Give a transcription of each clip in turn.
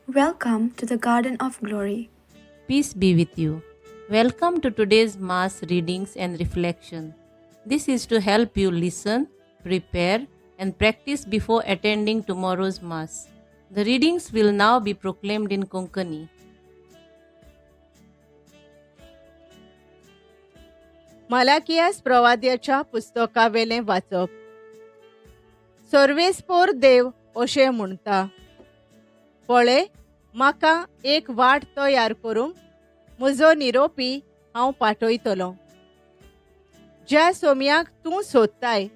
Welcome to the Garden of Glory. Peace be with you. Welcome to today's Mass readings and reflection. This is to help you listen, prepare, and practice before attending tomorrow's Mass. The readings will now be proclaimed in Konkani. मलाकियास प्रवाद्याच्या पुस्तकावेलें वाचप. सर्वेस्पोर देव अशें म्हणटा, पळय, म्हाका एक वाट तयार करूंक म्हजो निरोपी हांव पाठयतलों. ज्या सोमयाक तूं सोदताय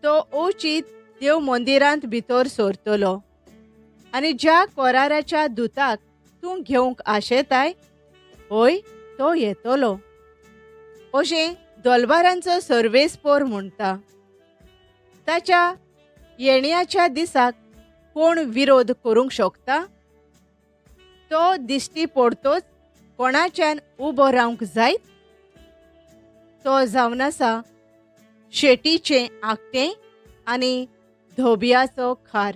तो ओचीत देव मंदिरांत भितर सरतलो, आनी ज्या कोराराच्या दुताक तूं घेवंक आशेताय होय तो येतलो. अशें दोलबारांचो सर्वेस्पोर म्हणटा. ताच्या येणयाच्या दिसाक कोण विरोध करूंक शकता? तो दिश्टी पडतोच कोणाच्यान उबो रावंक जायत? तो जावन आसा शेटीचें आकटें आनी धोबियाचो खार.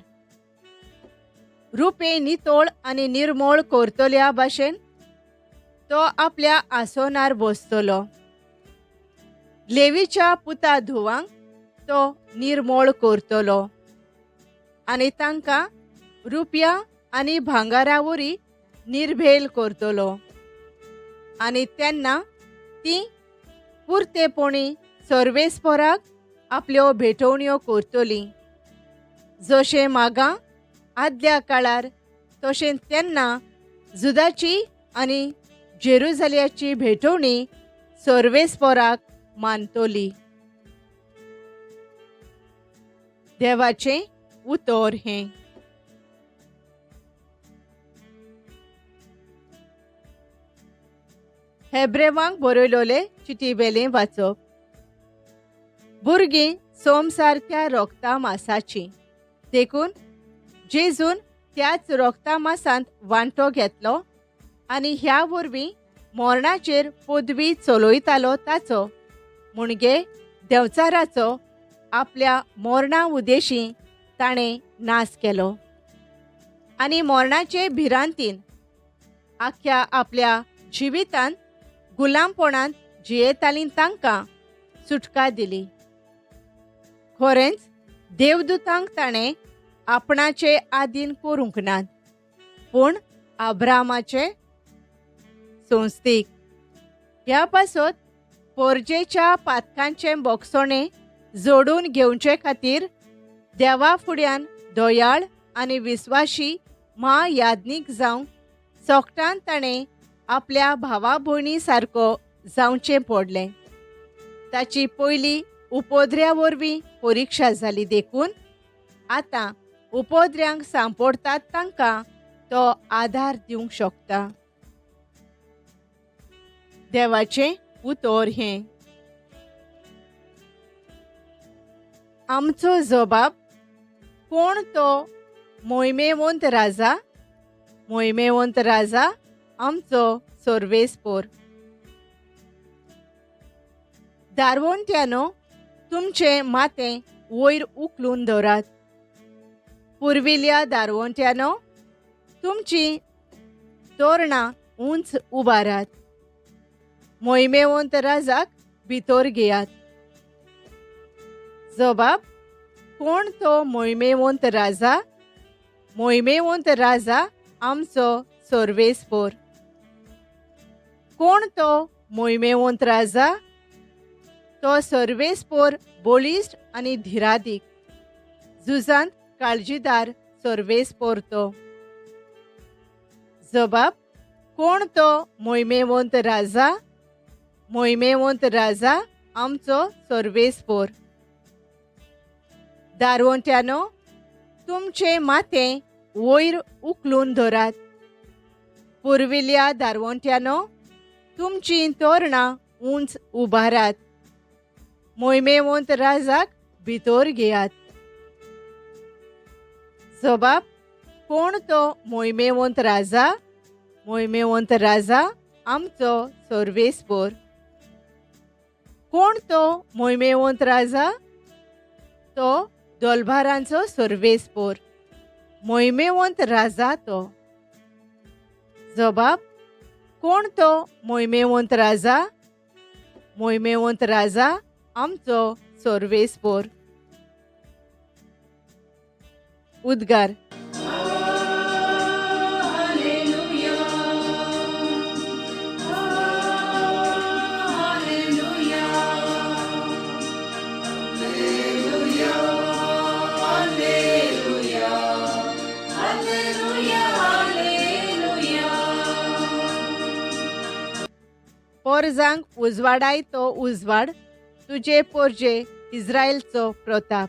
रुपे नितोळ आनी निर्मळ करतल्या भाशेन तो आपल्या आसोनार बसतलो. लेवीच्या पुता धुवांक तो निर्मळ करतलो आनी तांकां रुपया आनी भांगारावरी निर्भेल करतलो. आनी तेन्ना ती पुर्तेपणी सर्वेस्पोराक आपल्यो भेटवण्यो करतलीं. जशें मागां आदल्या काळार तशें तेन्ना जुदाची आनी जेरुजाल्याची भेटवणी सर्वेस्पोराक मानतली. देवाचें उतर हें. हेब्रेवांक बरयलोले चिटीवेलें वाचप. भुरगीं सोमसारक्या रोगता मासाचीं देखून जेजून त्याच रोगता मासांत वांटो घेतलो आनी ह्या वरवीं मोरणाचेर पदवी चलयतालो ताचो म्हणजे देंवचाराचो आपल्या मोरणा उदेशीं ताणें नास केलो. आनी मोरणाचे भिरांतीन आख्या आपल्या जिवितांत गुलामपणांत जियेतालीं तांकां सुटका दिली. खरेंच देवदूतांक ताणें आपणाचे आदीन करूंक नात, पूण अब्रामाचे संस्थीक. ह्या पासत पोरजेच्या पातकांचें बोगसोणें जोडून घेवचे खातीर देवा फुड्यान दोयाळ आनी विस्वाशी याज्ञीक जावंक सोगटान ताणें आपल्या भावा भयणी सारको जावचें पडलें. ताची पयली उपोद्र्या वरवीं परिक्षा जाली देखून आतां उपोद्र्यांक सांपडटात तांकां तो आदार दिवंक शकता. देवाचें उतर हें. आमचो जबाब. कोण तो मोहिमेवंत राजा? मोहिमेवंत राजा आमचो सर्वेस्पोर. दारवंट्यानो, तुमचें मातें वयर उखलून दवरात. पुर्विल्ल्या दारवंट्यानो, तुमचीं तोरणां उंच उबारात. मोहिमेवंत राजाक भितर घेयात. जबाब. कोण तो मोहिमेवंत राजा? मोहिमेवंत राजा आमचो सर्वेस्पोर. कोण तो मोहिमेवंत राजा? तो सर्वेस्पोर बळिश्ट आनी धिरादीक. झुजांत काळजीदार सर्वेस्पोर तो. जबाब. कोण तो मोहिमेवंत राजा? मोहिमेवंत राजा आमचो सर्वेस्पोर. दारवंट्यानो, तुमचें मातें वयर उखलून धरात. पुर्विल्ल्या दारवंट्यानो, तुमचीं तोरणां उंच उबारात. मोहिमेवंत राजाक भितर घेयात. जबाब. कोण तो मोहिमेवंत राजा? मोहिमेवंत राजा आमचो सर्वेस्पोर. कोण तो मोहिमेवंत राजा? तो दोलबारांचो सर्वेस्पोर. मोहिमेवंत राजा तो. जबाब, कोण तो मोहिमेवंत राजा? मोहिमेवंत राजा आमचो सर्वेस्पर. उद्गार. पोरजांक उजवाडाय तो उजवाड, तुजे पोरजे इस्रायलचो प्रताप.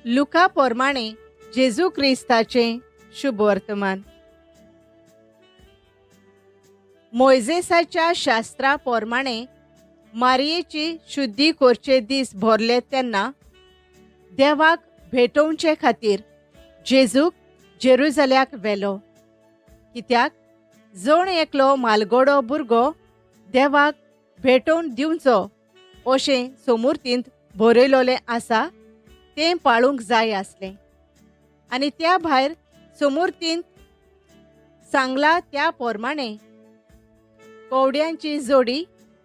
लुका पोरमाणे जेजू क्रिस्ताचे शुभ वर्तमान. मोइजेसाच्या शास्त्रा पोरमाणे मारयेची शुद्धी करचे दीस भरले तेन्ना देवाक भेटोवचे खातीर जेजूक जेरुसल्याक व्हेलो. कित्याक जण एकलो मालगडो भुरगो देवाक भेटोवन दिवचो अशें समृतींत बरयलोलें आसा तें पाळूंक जाय आसलें. आनी त्या भायर समृतींत सांगला त्या पोरमाणे कवड्यांची जोडी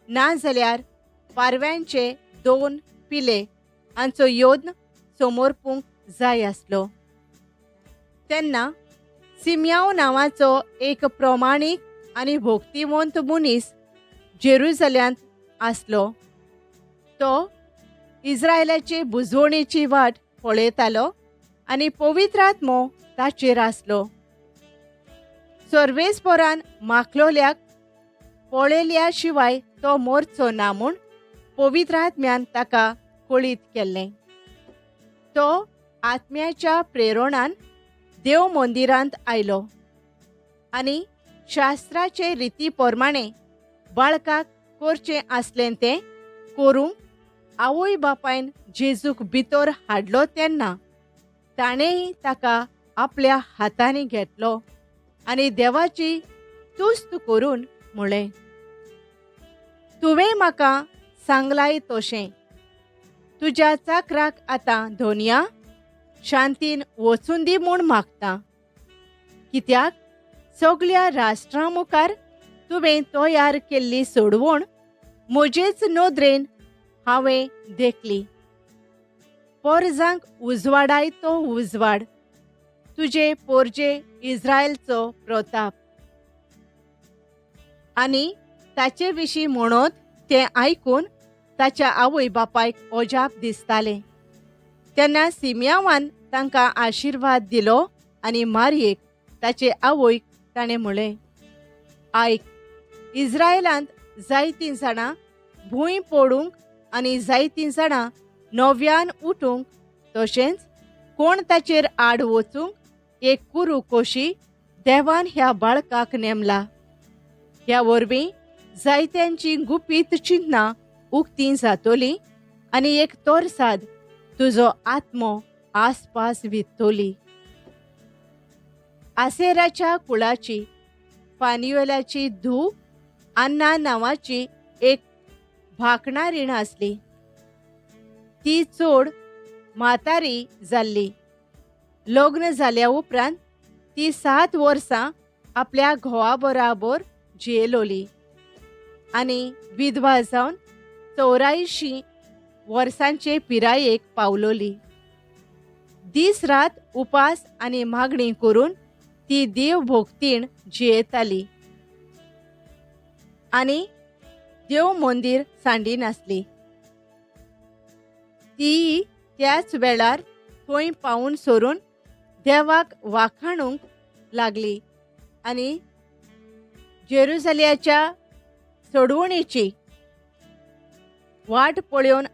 ना जाल्यार पारव्यांचे 2 पिले हांचो योद्न समोरपूंक जाय आसलो. तेन्ना सिम्याव नांवाचो एक प्रमाणीक आनी भोक्तिवंत मनीस जेरुसल्यांत आसलो. तो इस्रायलाची बुजवणेची वाट पळयतालो आनी पवित्र आत्मो ताचेर आसलो. सर्वेस्परान माखलोल्याक पळयल्या शिवाय तो मरचो ना म्हूण पवित्र आत्म्यान ताका कळीत केल्लें. तो आत्म्याच्या प्रेरणान देव मंदिरांत आयलो आनी शास्त्राचे रिती प्रमाणे बाळकाक करचें आसलें तें करूंक आवय बापायन जेजूक भितर हाडलो तेन्ना ताणेंय ताका आपल्या हातांनी घेतलो आनी देवाची तुस्त करून म्हळें, तुवें म्हाका सांगलाय तशें तुज्या चाकराक आतां धोनया शांतीन वचून दी म्हूण मागता. कित्याक सगळ्या राष्ट्रां मुखार तुवें तयार केल्ली सोडवण म्हजेच नदरेन हांवें देखली. पोरजांक उजवाडाय तो उजवाड, तुजे पोरजे इस्रायलचो प्रताप. आनी ताचे विशीं म्हणत तें आयकून ताच्या आवय बापायक अजाप दिसतालें. तेन्ना सिम्यावान तांकां आशिर्वाद दिलो आनी मारयेक ताचे आवयक ताणें म्हळें, आयक, इस्रायलांत जायतीं जाणां भूंय पडूंक आनी जायतीं जाणां नव्यान उठूंक तशेंच कोण ताचेर आड वचूंक एक कुरू कोशी देवान ह्या बाळकाक नेमला. ह्या वरवीं जायत्यांची गुपीत चिन्नां उक्तीं जातोलीं आनी एक तोरसाद तुजो आत्मो आसपास वित्तोली. आसेराच्या कुळाची फानियोलाची धूव अन्ना नांवाची एक भाकणारीण आसली. ती चड म्हातारी जाल्ली. लग्न जाल्या उपरांत ती 7 वर्सां आपल्या घोवा बराबर जियेलोली आनी विधवा जावन 84 वर्सांचे पिरायेक पावलोली. दीस रात उपास आनी मागणी करून ती देव भोक्तीण जियेताली आनी देव मंदीर सांडिनासली. ती त्याच वेळार थंय पावून सोरून देवाक वाखाणूंक लागली आनी जेरुसल्याच्या सोडवणेची वाट पळोवन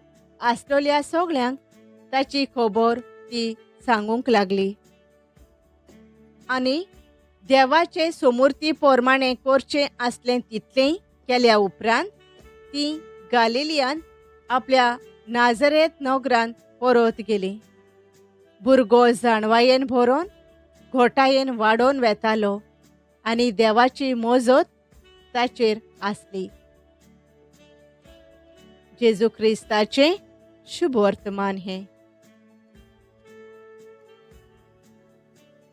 आसलेल्या सगळ्यांक ताची खबर ती सांगूंक लागली. आनी देवाचे समृती प्रमाणे करचें आसलें तितलें केल्या उपरांत ती गालिलियान आपल्या नाजरेत नोगरांत परत गेली. भुरगो जाणवायेन भरोन घोटायेन वाडोवन वेतालो आनी देवाची मोजत ताचेर आसली. जेजू क्रिस्ताचे शुभ वर्तमान हे.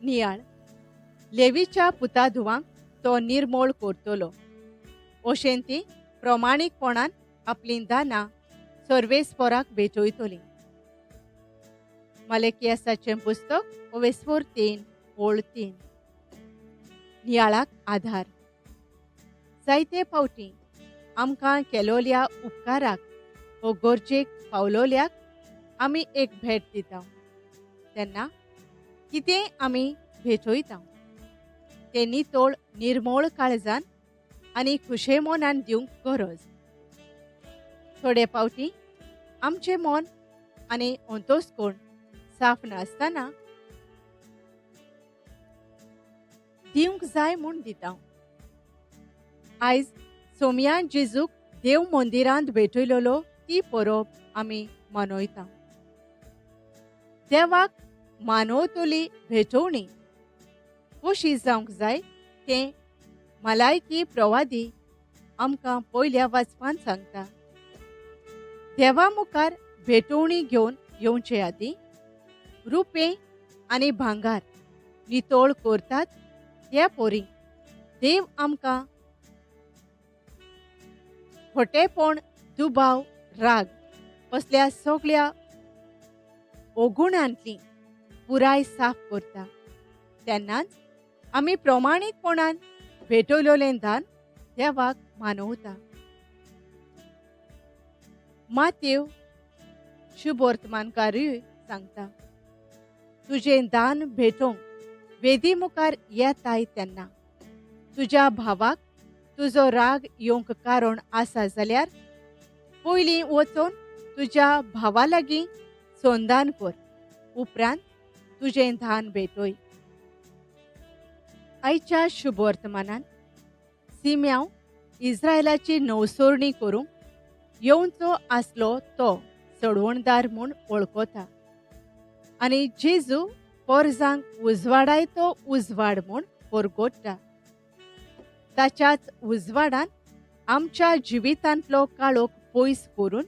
नियाळ लेवीच्या पुता धुवांक तो निर्मोळ करतलो. अशें ती प्रमाणीकपणान आपली दानां सर्वेस्पराक भेटयतली. मलेकियासाचें पुस्तक 3 ओळ 3. नियाळाक आधार. जायते फावटी आमकां केलोल्या उपकाराक व गरजेक पावलोल्याक आमी एक भेट दिता. तेन्ना कितें आमी भेटयता तें नितोळ निर्मोळ काळजान आनी खुशे मोनान दिवंक गरज. थोडे फावटी आमचें मन आनी अंतस्कोण साफ नासतना दिवंक जाय म्हूण दिता. आयज सोमयान जेजूक देव मंदिरांत भेटयलोलो ती परब आमी मनयता. देवाक मानवतली भेटवणी कशी जावंक जाय तें मलायकी प्रवादी आमकां पयल्या वाचपान सांगता. देवा मुखार भेटवणी घेवन येवचे आदीं रुपे आनी भांगार नितोळ करतात त्या पोरी देव आमकां खोटेपण, दुबाव, राग असल्या सगळ्या अवगुणांतली पुराय साफ करता. तेन्नाच आमी प्रमाणीकपणान भेटयलोलें दान देवाक मानवता. मातेव शुभ वर्तमानकारूय सांगता. तुजें दान भेटोवंक वेदी मुखार येताय तेन्ना तुज्या भावाक तुजो राग येवंक कारण आसा जाल्यार पयलीं वचोन तुज्या भावा लागीं संधान कर. उपरांत तुजें दान भेटय. आयच्या शुभ वर्तमानान सिम्यांव इस्रायलाची नवसोरणी करूंक येवचो आसलो तो चडवणदार म्हूण वळखता आनी जेजू परजांक उजवाडायतो उजवाड म्हूण परगोडटा. ताच्याच उजवाडान आमच्या जिवितांतलो काळोख पयस करून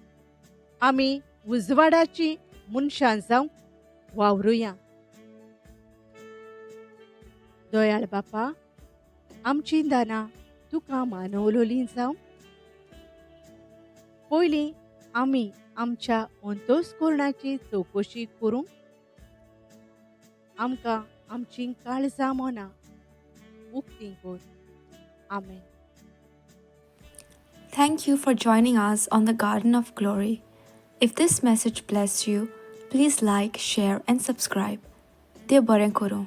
आमी उजवाडाची मनशां जावंक वावरुया. दयाळ बापा, आमची दानां तुका मानवलोलीं जावं. पयलीं आमी आमच्या अंतस्करणाची चवकशी करूंक आमकां आमचीं काळजां मनां उक्तीं कर. आमेन. Thank you for joining us on the Garden of Glory. If this message blessed you, please like, share, and subscribe. देव बरें करूं.